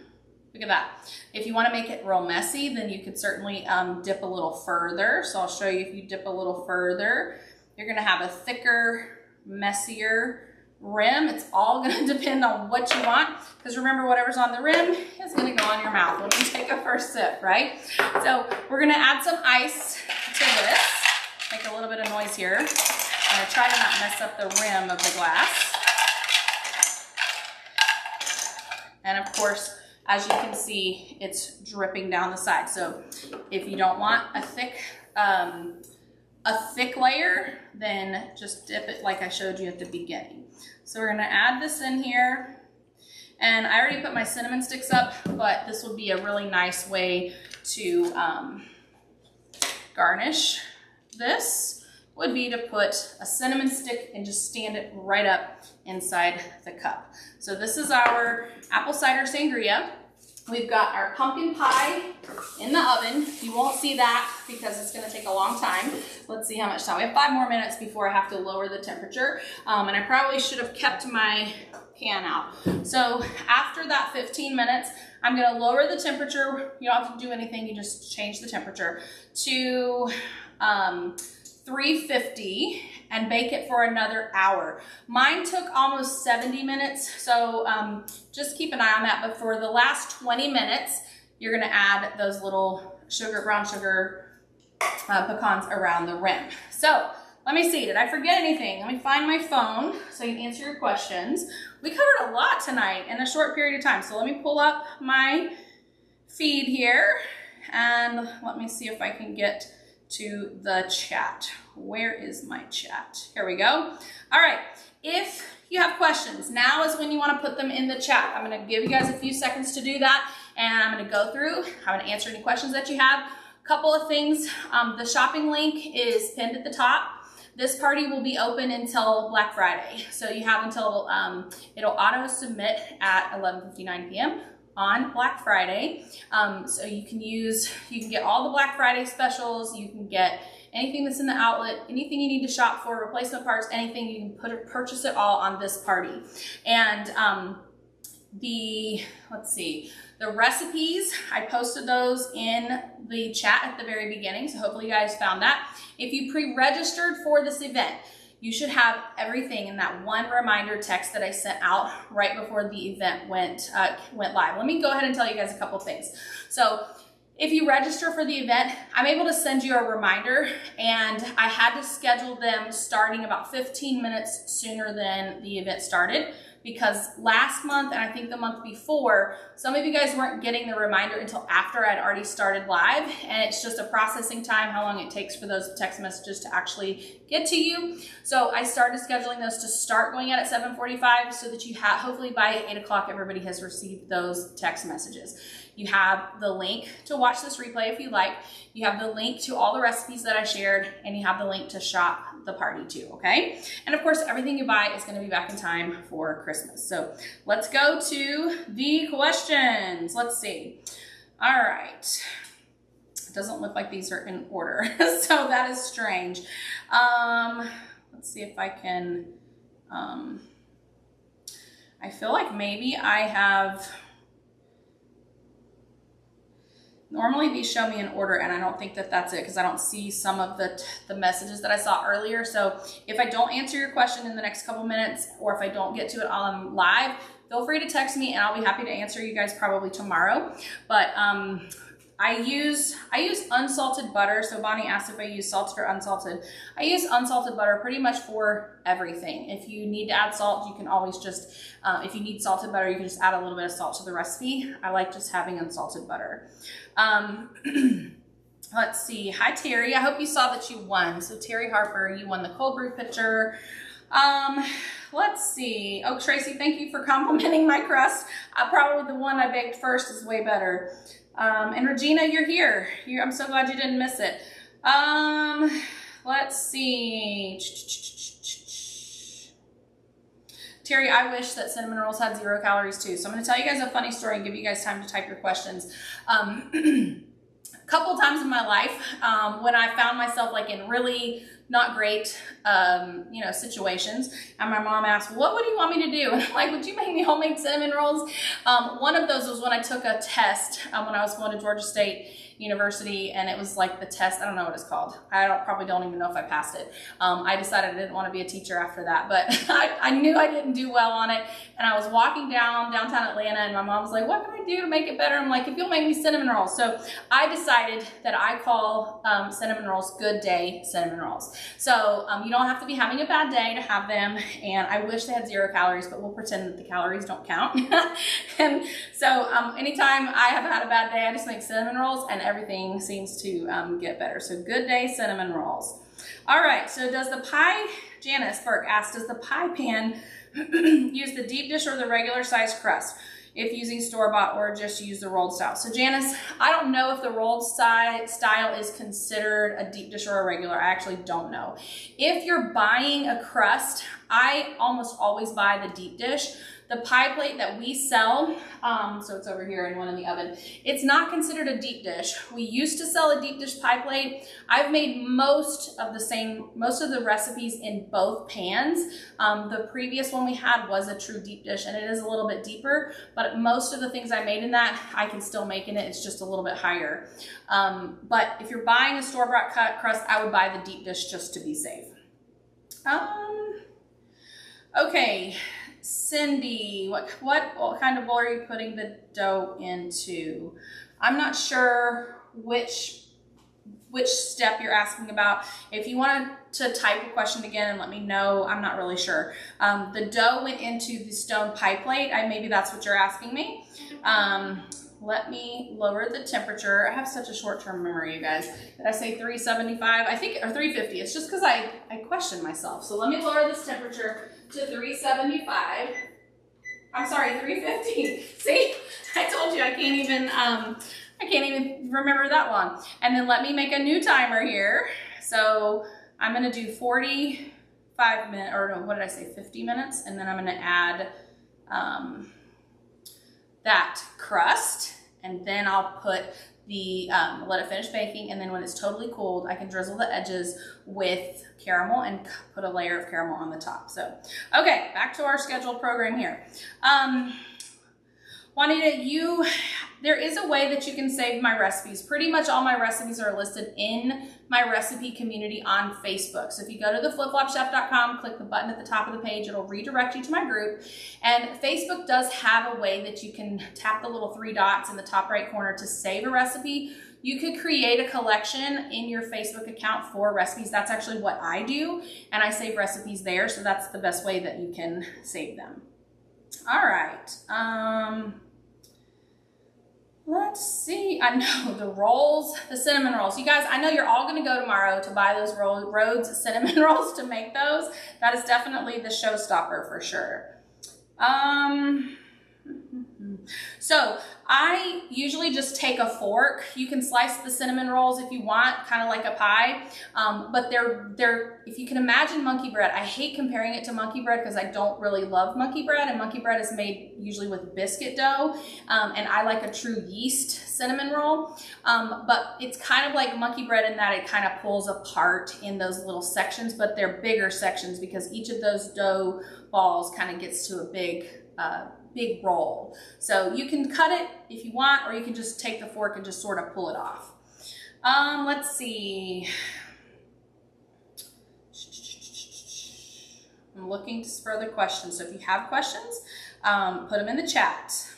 Look at that. If you want to make it real messy, then you could certainly dip a little further. So I'll show you. If you dip a little further, you're going to have a thicker, messier rim. It's all going to depend on what you want, because remember, whatever's on the rim is going to go on your mouth when you take a first sip, right? So we're going to add some ice to this. Make a little bit of noise here. I'm going to try to not mess up the rim of the glass. And of course, as you can see, it's dripping down the side. So if you don't want a thick layer, then just dip it like I showed you at the beginning. So we're gonna add this in here. And I already put my cinnamon sticks up, but this would be a really nice way to garnish this. Would be to put a cinnamon stick and just stand it right up inside the cup. So this is our apple cider sangria. We've got our pumpkin pie in the oven. You won't see that because it's gonna take a long time. Let's see how much time. We have 5 more minutes before I have to lower the temperature. And I probably should have kept my pan out. So after that 15 minutes, I'm gonna lower the temperature. You don't have to do anything, you just change the temperature to 350 and bake it for another hour. Mine took almost 70 minutes, so just keep an eye on that. But for the last 20 minutes, you're gonna add those little brown sugar pecans around the rim. So let me see, did I forget anything? Let me find my phone so I can answer your questions. We covered a lot tonight in a short period of time. So let me pull up my feed here and let me see if I can get to the chat. Where is my chat? Here we go. All right, if you have questions, now is when you want to put them in the chat. I'm going to give you guys a few seconds to do that, and I'm going to go through. I'm going to answer any questions that you have. A couple of things. The shopping link is pinned at the top. This party will be open until Black Friday, so you have until it'll auto submit at 11:59 p.m. on Black Friday. So you can get all the Black Friday specials, you can get anything that's in the outlet, anything you need to shop for, replacement parts, anything, you can purchase it all on this party. And the recipes, I posted those in the chat at the very beginning, so hopefully you guys found that. If you pre-registered for this event, you should have everything in that one reminder text that I sent out right before the event went live. Let me go ahead and tell you guys a couple things. So if you register for the event, I'm able to send you a reminder, and I had to schedule them starting about 15 minutes sooner than the event started, because last month and I think the month before, some of you guys weren't getting the reminder until after I'd already started live, and it's just a processing time, how long it takes for those text messages to actually get to you. So I started scheduling those to start going out at 7:45 so that you have, hopefully by 8 o'clock, everybody has received those text messages. You have the link to watch this replay if you like. You have the link to all the recipes that I shared, and you have the link to shop the party too, okay? And of course, everything you buy is gonna be back in time for Christmas. So let's go to the questions. Let's see. All right. It doesn't look like these are in order, so that is strange. Let's see if I can, I feel like maybe I have Normally these show me an order, and I don't think that that's it because I don't see some of the messages that I saw earlier. So if I don't answer your question in the next couple minutes, or if I don't get to it while I'm live, feel free to text me and I'll be happy to answer you guys probably tomorrow. But I use unsalted butter. So Bonnie asked if I use salted or unsalted. I use unsalted butter pretty much for everything. If you need to add salt, you can always just, if you need salted butter, you can just add a little bit of salt to the recipe. I like just having unsalted butter. Let's see. Hi, Terry. I hope you saw that you won. So Terry Harper, you won the cold brew pitcher. Let's see. Oh, Tracy, thank you for complimenting my crust. Probably the one I baked first is way better. And Regina, you're here. I'm so glad you didn't miss it. Let's see. Terry, I wish that cinnamon rolls had 0 calories too. So I'm going to tell you guys a funny story and give you guys time to type your questions. A couple times in my life, when I found myself like in really not great, situations, and my mom asked, well, what do you want me to do? And I'm like, would you make me homemade cinnamon rolls? One of those was when I took a test when I was going to Georgia State University, and it was like the test, I don't know what it's called. Probably don't even know if I passed it. I decided I didn't want to be a teacher after that, but I knew I didn't do well on it. And I was walking downtown Atlanta, and my mom was like, what can I do to make it better? I'm like, if you'll make me cinnamon rolls. So I decided that I call cinnamon rolls Good Day cinnamon rolls. So you don't have to be having a bad day to have them. And I wish they had 0 calories, but we'll pretend that the calories don't count. And so anytime I have had a bad day, I just make cinnamon rolls, and everything seems to get better. So Good Day cinnamon rolls. All right, so does the pie, Janice Burke asked, does the pie pan use the deep dish or the regular size crust if using store-bought, or just use the rolled style? So Janice, I don't know if the rolled style is considered a deep dish or a regular. I actually don't know. If you're buying a crust, I almost always buy the deep dish. The pie plate that we sell, so it's over here in one in the oven, it's not considered a deep dish. We used to sell a deep dish pie plate. I've made most of the recipes in both pans. The previous one we had was a true deep dish, and it is a little bit deeper, but most of the things I made in that, I can still make in it. It's just a little bit higher. But if you're buying a store-bought cut crust, I would buy the deep dish just to be safe. Okay. Cindy, what kind of bowl are you putting the dough into? I'm not sure which step you're asking about. If you want to type a question again and let me know, I'm not really sure. The dough went into the stone pie plate. Maybe that's what you're asking me. Let me lower the temperature. I have such a short-term memory, you guys. Did I say 375? I think, or 350. It's just because I question myself. So let me lower this temperature to 375. I'm sorry, 350. See, I told you I can't even remember that one. And then let me make a new timer here. So I'm gonna do 45 minutes, or no, what did I say, 50 minutes? And then I'm gonna add that crust, and then I'll put the, let it finish baking, and then when it's totally cooled, I can drizzle the edges with caramel and put a layer of caramel on the top. So, okay, back to our scheduled program here. Juanita, there is a way that you can save my recipes. Pretty much all my recipes are listed in my recipe community on Facebook. So if you go to theflipflopchef.com, click the button at the top of the page, it'll redirect you to my group. And Facebook does have a way that you can tap the little 3 dots in the top right corner to save a recipe. You could create a collection in your Facebook account for recipes. That's actually what I do, and I save recipes there, so that's the best way that you can save them. All right. Let's see. I know the rolls, the cinnamon rolls. You guys, I know you're all going to go tomorrow to buy those Rhodes cinnamon rolls to make those. That is definitely the showstopper for sure. So I usually just take a fork. You can slice the cinnamon rolls if you want, kind of like a pie. But they're, if you can imagine monkey bread, I hate comparing it to monkey bread because I don't really love monkey bread, and monkey bread is made usually with biscuit dough. And I like a true yeast cinnamon roll. But it's kind of like monkey bread in that it kind of pulls apart in those little sections, but they're bigger sections because each of those dough balls kind of gets to a big big roll. So you can cut it if you want, or you can just take the fork and just sort of pull it off. Let's see. I'm looking for further questions. So if you have questions, put them in the chat.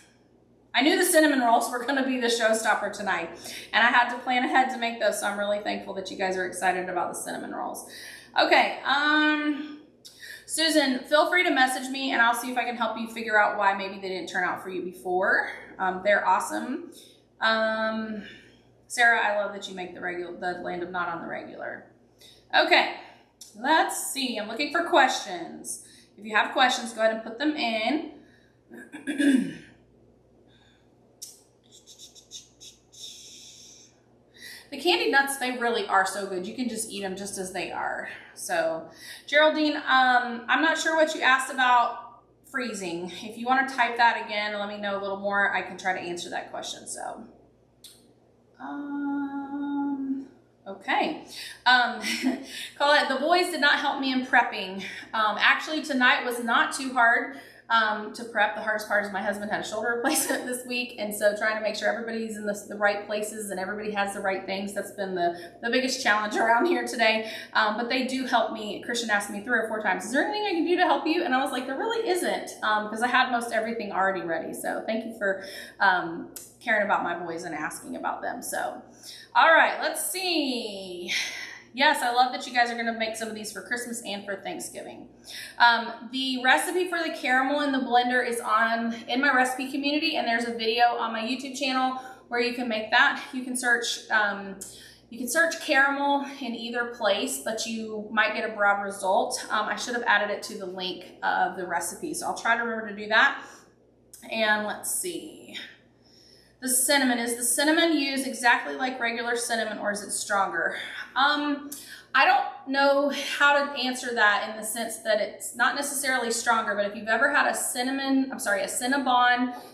I knew the cinnamon rolls were going to be the showstopper tonight, and I had to plan ahead to make those, so I'm really thankful that you guys are excited about the cinnamon rolls. Okay, Susan, feel free to message me, and I'll see if I can help you figure out why maybe they didn't turn out for you before. They're awesome. Sarah, I love that you make the Land of Nod on the regular. Okay, let's see. I'm looking for questions. If you have questions, go ahead and put them in. The candied nuts, they really are so good. You can just eat them just as they are. So, Geraldine, I'm not sure what you asked about freezing. If you want to type that again and let me know a little more, I can try to answer that question. So, okay. Colette, the boys did not help me in prepping. Actually, tonight was not too hard to prep. The hardest part is my husband had a shoulder replacement this week, and so trying to make sure everybody's in the right places and everybody has the right things, that's been the biggest challenge around here today. But they do help me. Christian asked me 3 or 4 times, is there anything I can do to help you? And I was like, there really isn't, because I had most everything already ready. So thank you for caring about my boys and asking about them. So, all right, let's see. Yes, I love that you guys are going to make some of these for Christmas and for Thanksgiving. The recipe for the caramel in the blender is in my recipe community, and there's a video on my YouTube channel where you can make that. You can search caramel in either place, but you might get a broad result. I should have added it to the link of the recipe, so I'll try to remember to do that. And let's see. The cinnamon, is the cinnamon used exactly like regular cinnamon, or is it stronger? I don't know how to answer that in the sense that it's not necessarily stronger, but if you've ever had a Cinnabon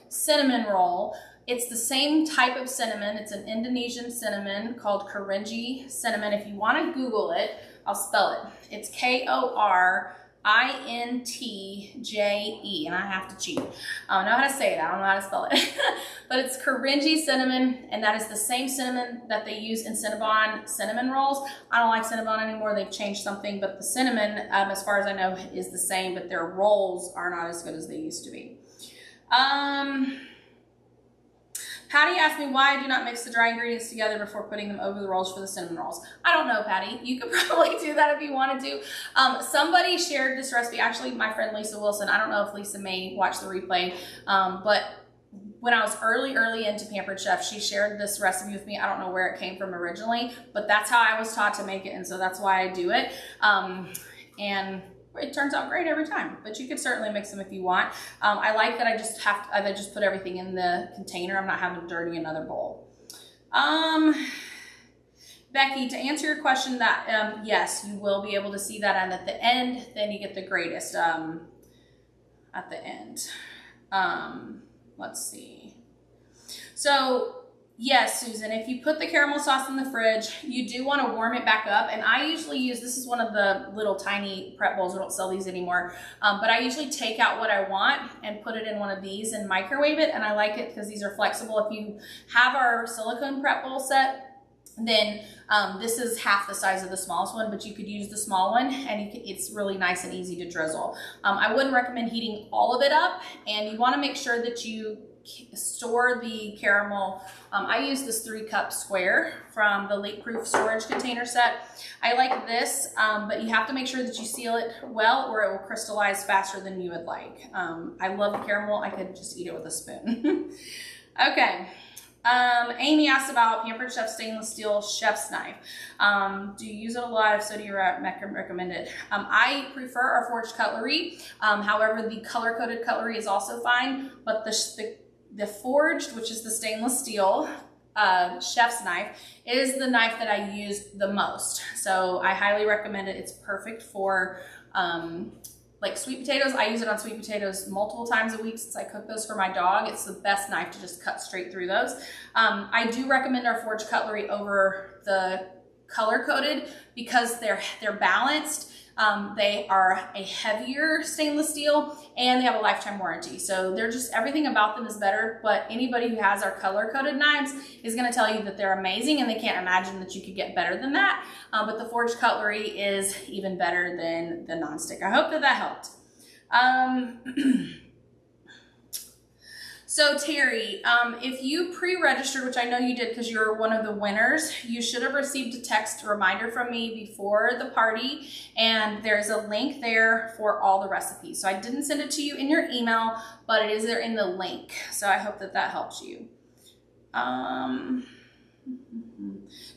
cinnamon roll, it's the same type of cinnamon. It's an Indonesian cinnamon called Korinji cinnamon. If you want to Google it, I'll spell it. It's K-O-R-I-N-T-J-E, and I have to cheat. I don't know how to say it. I don't know how to spell it. But it's Korinji cinnamon, and that is the same cinnamon that they use in Cinnabon cinnamon rolls. I don't like Cinnabon anymore. They've changed something, but the cinnamon, as far as I know, is the same, but their rolls are not as good as they used to be. Patty asked me why I do not mix the dry ingredients together before putting them over the rolls for the cinnamon rolls. I don't know, Patty. You could probably do that if you wanted to. Somebody shared this recipe, actually my friend Lisa Wilson. I don't know if Lisa may watch the replay, but when I was early into Pampered Chef, she shared this recipe with me. I don't know where it came from originally, but that's how I was taught to make it, and so that's why I do it. And it turns out great every time, but you could certainly mix them if you want. I like that I just put everything in the container. I'm not having to dirty another bowl. Becky, to answer your question, that yes, you will be able to see that, and at the end, then you get the greatest at the end. Let's see. So yes, Susan, if you put the caramel sauce in the fridge, you do want to warm it back up. And I usually use, this is one of the little tiny prep bowls. We don't sell these anymore. But I usually take out what I want and put it in one of these and microwave it. And I like it because these are flexible. If you have our silicone prep bowl set, then this is half the size of the smallest one, but you could use the small one, and it's really nice and easy to drizzle. I wouldn't recommend heating all of it up, and you want to make sure that you store the caramel. I use this 3-cup square from the leak-proof storage container set. I like this, but you have to make sure that you seal it well, or it will crystallize faster than you would like. I love the caramel. I could just eat it with a spoon. Okay. Amy asked about Pampered Chef stainless steel chef's knife. Do you use it a lot? If so, do you recommend it? I prefer our forged cutlery. However, the color-coded cutlery is also fine, but the forged, which is the stainless steel chef's knife, is the knife that I use the most. So I highly recommend it. It's perfect for like sweet potatoes. I use it on sweet potatoes multiple times a week since I cook those for my dog. It's the best knife to just cut straight through those. I do recommend our forged cutlery over the color-coded because they're balanced. They are a heavier stainless steel and they have a lifetime warranty. So they're just, everything about them is better, but anybody who has our color coded knives is gonna tell you that they're amazing and they can't imagine that you could get better than that. But the forged cutlery is even better than the nonstick. I hope that that helped. So Terry, if you pre-registered, which I know you did because you're one of the winners, you should have received a text reminder from me before the party, and there's a link there for all the recipes. So I didn't send it to you in your email, but it is there in the link. So I hope that that helps you.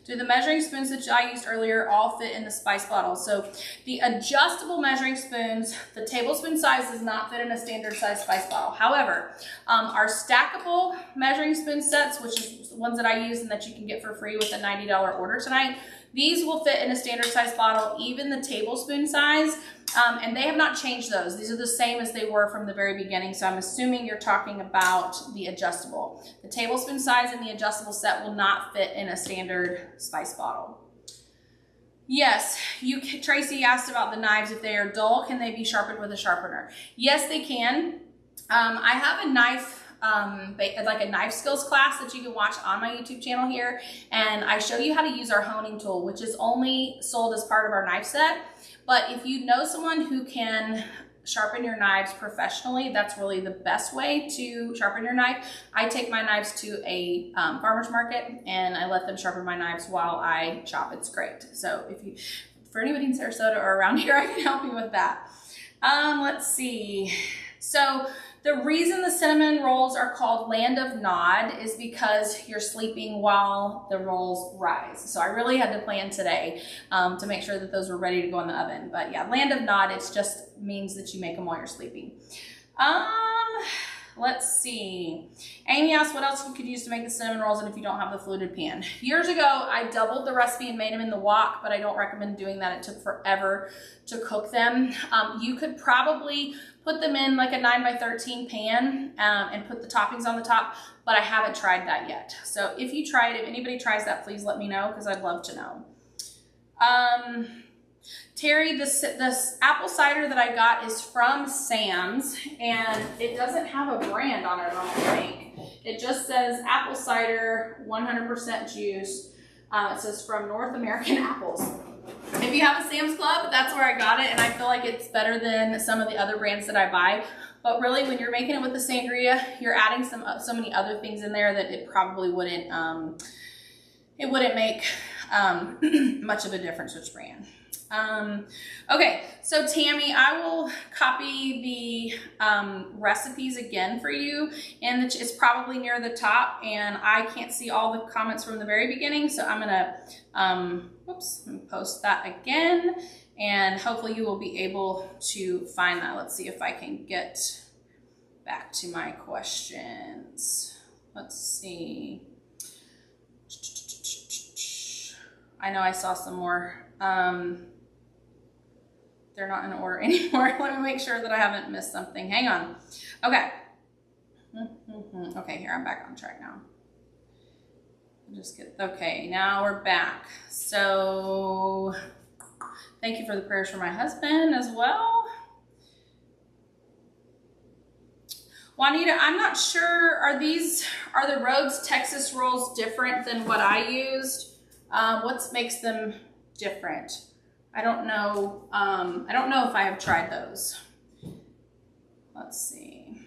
Do the measuring spoons that I used earlier all fit in the spice bottle? So the adjustable measuring spoons, the tablespoon size does not fit in a standard size spice bottle. However, our stackable measuring spoon sets, which is the ones that I use and that you can get for free with a $90 order tonight, these will fit in a standard size bottle, even the tablespoon size, and they have not changed those. These are the same as they were from the very beginning, so I'm assuming you're talking about the adjustable. The tablespoon size and the adjustable set will not fit in a standard spice bottle. Yes, Tracy asked about the knives. If they are dull, can they be sharpened with a sharpener? Yes, they can. I have a knife, like a knife skills class that you can watch on my YouTube channel here, and I show you how to use our honing tool, which is only sold as part of our knife set. But if you know someone who can sharpen your knives professionally, that's really the best way to sharpen your knife. I take my knives to a farmer's market and I let them sharpen my knives while I chop. It's great. So for anybody in Sarasota or around here, I can help you with that. Let's see. So the reason the cinnamon rolls are called Land of Nod is because you're sleeping while the rolls rise. So I really had to plan today to make sure that those were ready to go in the oven. But yeah, Land of Nod, it just means that you make them while you're sleeping. Let's see. Amy asked what else you could use to make the cinnamon rolls and if you don't have the fluted pan. Years ago, I doubled the recipe and made them in the wok, but I don't recommend doing that. It took forever to cook them. You could probably put them in like a 9x13 pan and put the toppings on the top, but I haven't tried that yet. So if you try it, if anybody tries that, please let me know because I'd love to know. Terry, this apple cider that I got is from Sam's, and it doesn't have a brand on it, I don't think. It just says apple cider, 100% juice. It says from North American Apples. If you have a Sam's Club, that's where I got it, and I feel like it's better than some of the other brands that I buy. But really, when you're making it with the sangria, you're adding so many other things in there that it probably wouldn't make much of a difference which brand. Okay, so Tammy, I will copy the recipes again for you, and it's probably near the top, and I can't see all the comments from the very beginning, so I'm gonna post that again, and hopefully you will be able to find that. Let's see if I can get back to my questions. Let's see. I know I saw some more. They're not in order anymore. Let me make sure that I haven't missed something. Hang on. Okay. Okay, here, I'm back on track now. Okay, now we're back. So, thank you for the prayers for my husband as well. Juanita, I'm not sure, are the Rhodes Texas rolls different than what I used? What makes them different? I don't know. I don't know if I have tried those. Let's see.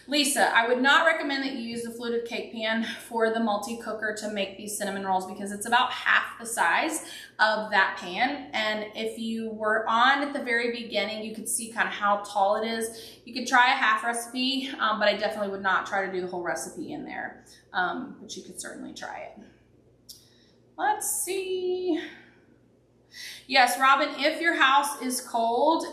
Lisa, I would not recommend that you use the fluted cake pan for the multi-cooker to make these cinnamon rolls because it's about half the size of that pan. And if you were on at the very beginning, you could see kind of how tall it is. You could try a half recipe, but I definitely would not try to do the whole recipe in there. But you could certainly try it. Let's see. Yes, Robin, if your house is cold,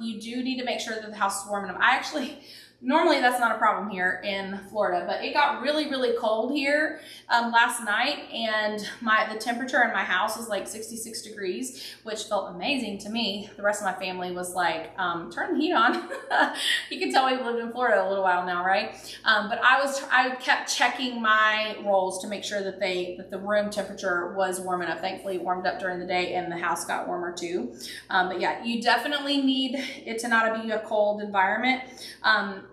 you do need to make sure that the house is warm enough. I actually Normally that's not a problem here in Florida, but it got really, really cold here last night, and the temperature in my house was like 66 degrees, which felt amazing to me. The rest of my family was like, turn the heat on. You can tell we've lived in Florida a little while now, right? But I kept checking my rolls to make sure that the room temperature was warm enough. Thankfully it warmed up during the day and the house got warmer too. But yeah, you definitely need it to not be a cold environment.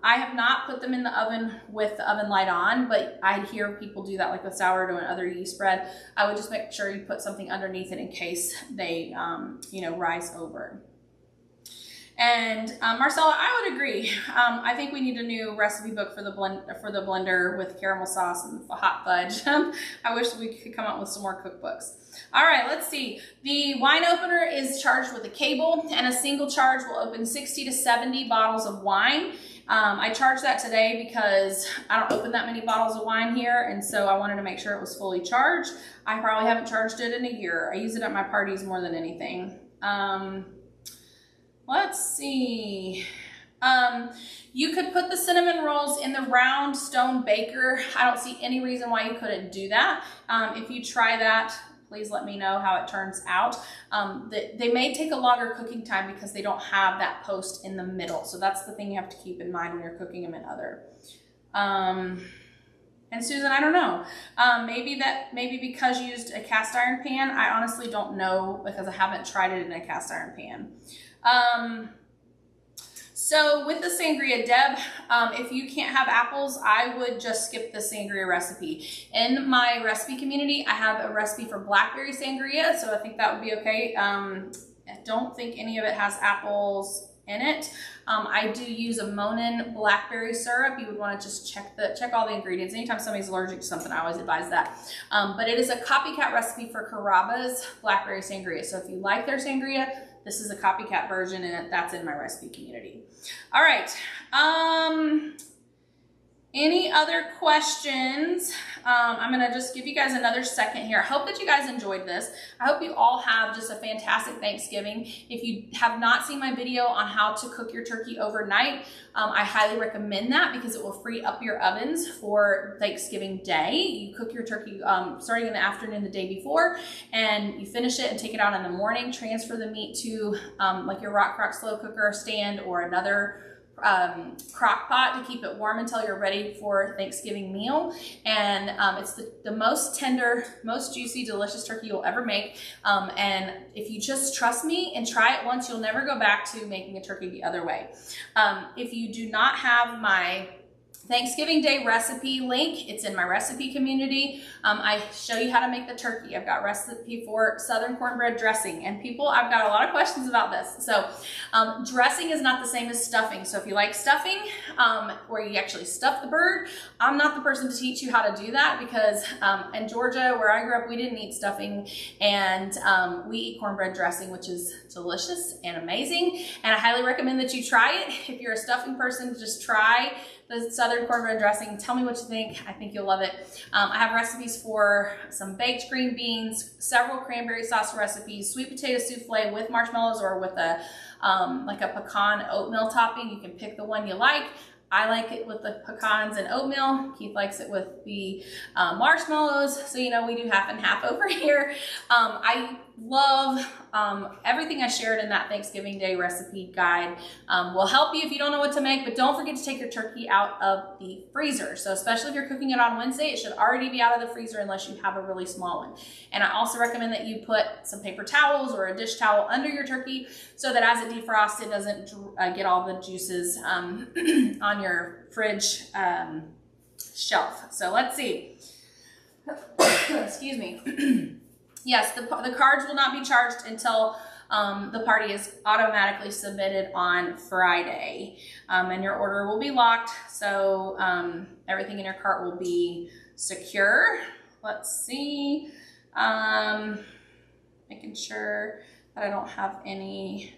I have not put them in the oven with the oven light on, but I hear people do that like with sourdough and other yeast bread. I would just make sure you put something underneath it in case they, rise over. And Marcella, I would agree. I think we need a new recipe book for the blender with caramel sauce and hot fudge. I wish we could come up with some more cookbooks. All right, let's see. The wine opener is charged with a cable, and a single charge will open 60 to 70 bottles of wine. I charged that today because I don't open that many bottles of wine here, and so I wanted to make sure it was fully charged. I probably haven't charged it in a year. I use it at my parties more than anything. Let's see. You could put the cinnamon rolls in the round stone baker. I don't see any reason why you couldn't do that. If you try that, please let me know how it turns out. They may take a longer cooking time because they don't have that post in the middle. So that's the thing you have to keep in mind when you're cooking them in other. And Susan, I don't know. Maybe because you used a cast iron pan. I honestly don't know because I haven't tried it in a cast iron pan. So with the sangria, Deb, if you can't have apples, I would just skip the sangria recipe. In my recipe community, I have a recipe for blackberry sangria, so I think that would be okay. I don't think any of it has apples in it. I do use a Monin blackberry syrup. You would want to just check all the ingredients. Anytime somebody's allergic to something, I always advise that. But it is a copycat recipe for Carrabba's blackberry sangria. So if you like their sangria, this is a copycat version, and that's in my recipe community. All right. Any other questions? I'm gonna just give you guys another second here. I hope that you guys enjoyed this. I hope you all have just a fantastic Thanksgiving. If you have not seen my video on how to cook your turkey overnight, I highly recommend that because it will free up your ovens for Thanksgiving Day. You cook your turkey starting in the afternoon the day before, and you finish it and take it out in the morning. Transfer the meat to like your Rock slow cooker stand or another crock pot to keep it warm until you're ready for Thanksgiving meal. And it's the most tender, most juicy, delicious turkey you'll ever make. And if you just trust me and try it once, you'll never go back to making a turkey the other way. If you do not have my Thanksgiving Day recipe link, it's in my recipe community. I show you how to make the turkey. I've got recipe for Southern cornbread dressing, and I've got a lot of questions about this. So dressing is not the same as stuffing. So if you like stuffing, where you actually stuff the bird, I'm not the person to teach you how to do that because in Georgia, where I grew up, we didn't eat stuffing, and we eat cornbread dressing, which is delicious and amazing. And I highly recommend that you try it. If you're a stuffing person, just try the Southern cornbread dressing. Tell me what you think. I think you'll love it. I have recipes for some baked green beans, several cranberry sauce recipes, sweet potato souffle with marshmallows or with a like a pecan oatmeal topping. You can pick the one you like. I like it with the pecans and oatmeal. Keith likes it with the marshmallows. So, you know, we do half and half over here. I love everything I shared in that Thanksgiving Day recipe guide. Will help you if you don't know what to make, but don't forget to take your turkey out of the freezer. So especially if you're cooking it on Wednesday, it should already be out of the freezer unless you have a really small one. And I also recommend that you put some paper towels or a dish towel under your turkey so that as it defrosts, it doesn't get all the juices on your fridge shelf. So let's see. Excuse me. Yes, the cards will not be charged until the party is automatically submitted on Friday. And your order will be locked, so everything in your cart will be secure. Let's see. Making sure that I don't have any...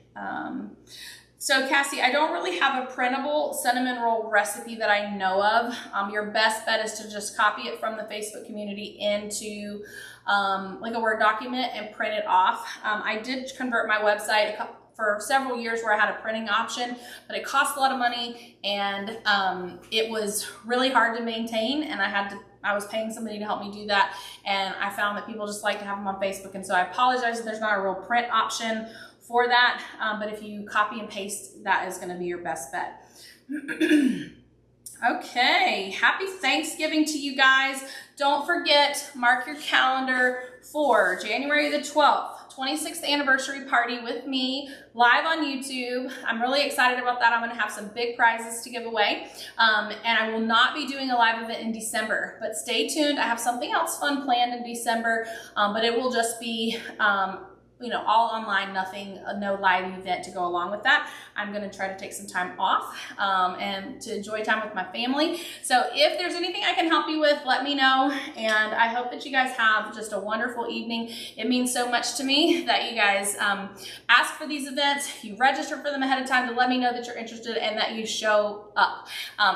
So Cassie, I don't really have a printable cinnamon roll recipe that I know of. Your best bet is to just copy it from the Facebook community into like a Word document and print it off. I did convert my website for several years where I had a printing option, but it cost a lot of money, and it was really hard to maintain, and I was paying somebody to help me do that, and I found that people just like to have them on Facebook, and so I apologize that there's not a real print option for that, but if you copy and paste, that is going to be your best bet. Okay, happy Thanksgiving to you guys. Don't forget, mark your calendar for January the 12th. 26th anniversary party with me live on YouTube. I'm really excited about that. I'm going to have some big prizes to give away. And I will not be doing a live event in December, but stay tuned. I have something else fun planned in December, but it will just be all online, no live event to go along with that. I'm going to try to take some time off and to enjoy time with my family. So if there's anything I can help you with, let me know. And I hope that you guys have just a wonderful evening. It means so much to me that you guys ask for these events, you register for them ahead of time to let me know that you're interested and that you show up.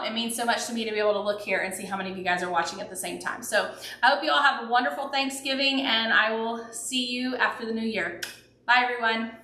It means so much to me to be able to look here and see how many of you guys are watching at the same time. So I hope you all have a wonderful Thanksgiving, and I will see you after the new year. Bye, everyone.